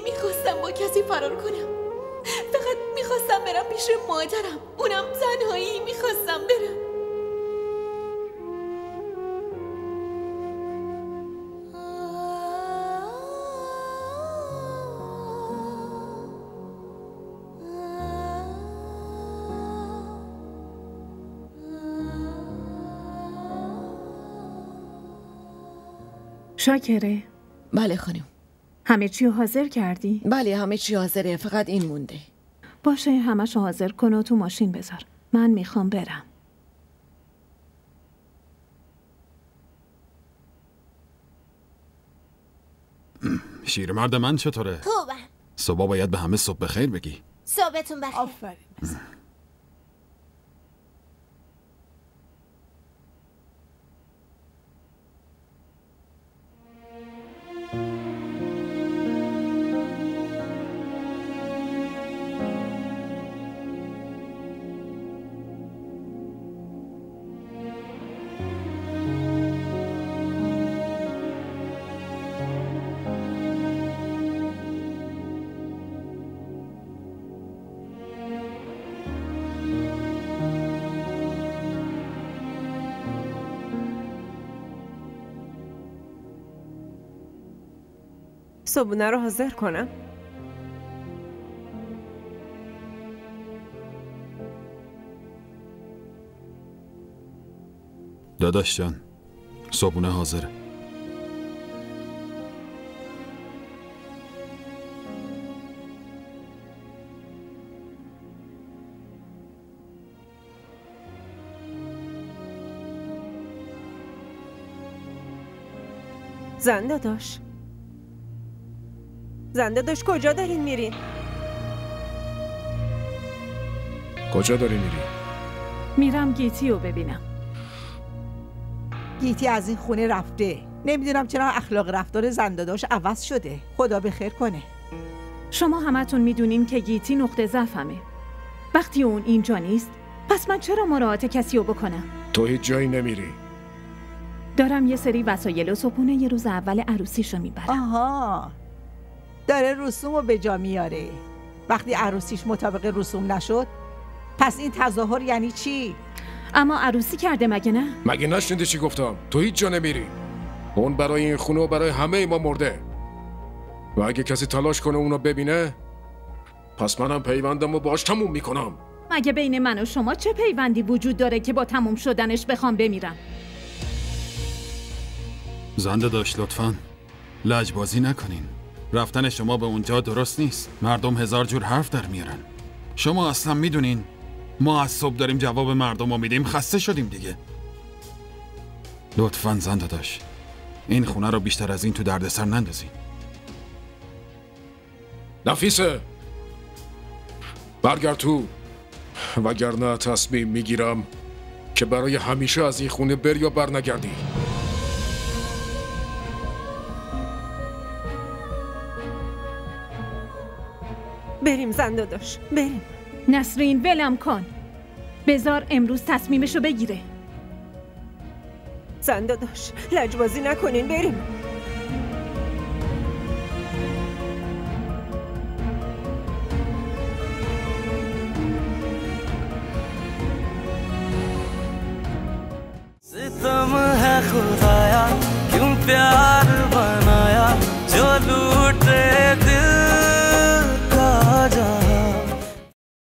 نمیخواستم با کسی فرار کنم. فقط میخواستم برم پیش مادرم. اونم تنهایی میخواستم برم. شاکره؟ بله خانم. همه چی حاضر کردی؟ بله همه چی حاضره، فقط این مونده. باشه همشو حاضر کن و تو ماشین بذار. من میخوام برم. شیرمرد من چطوره؟ خوبم. صبح باید به همه صبح بخیر بگی. صبحتون بخیر. آفرین. صبحونه رو حاضر کنم؟ داداش جان، صبحونه حاضره. زنده داشت کجا دارین میرین؟ کجا داری میری؟ میرم گیتی رو ببینم. گیتی از این خونه رفته. نمیدونم چرا اخلاق رفتار زنداداش عوض شده. خدا به خیر کنه. شما همتون میدونین که گیتی نقطه ضعفمه. وقتی اون اینجا نیست پس من چرا مراعات کسی رو بکنم؟ تو هیچ جایی نمیری. دارم یه سری وسایل و صبحونه یه روز اول عروسیشو میبرم. آها، داره رسوم رو به جا میاره. وقتی عروسیش مطابق رسوم نشد پس این تظاهر یعنی چی؟ اما عروسی کرده مگه نه؟ مگه نشنیدی چی گفتم؟ تو هیچ جا نمیری. اون برای این خونه و برای همه ما مرده و اگه کسی تلاش کنه اونو ببینه پس منم پیوندم رو باش تموم میکنم. مگه بین من و شما چه پیوندی وجود داره که با تموم شدنش بخوام بمیرم؟ زنده داشت لطفاً لجبازی نکنین. رفتن شما به اونجا درست نیست. مردم هزار جور حرف در میارن. شما اصلا میدونین ما از صبح داریم جواب مردم رو میدیم. خسته شدیم دیگه. لطفاً زنده داشت این خونه رو بیشتر از این تو دردسر نندازین. نفیسه برگرد تو، وگرنه تصمیم میگیرم که برای همیشه از این خونه بری یا بر نگردی. بریم زنده داشت، بریم. نسرین ولم کن. بذار امروز تصمیمشو بگیره. زنده داشت لجبازی نکنین، بریم. ستم है खुदाया क्यों प्यार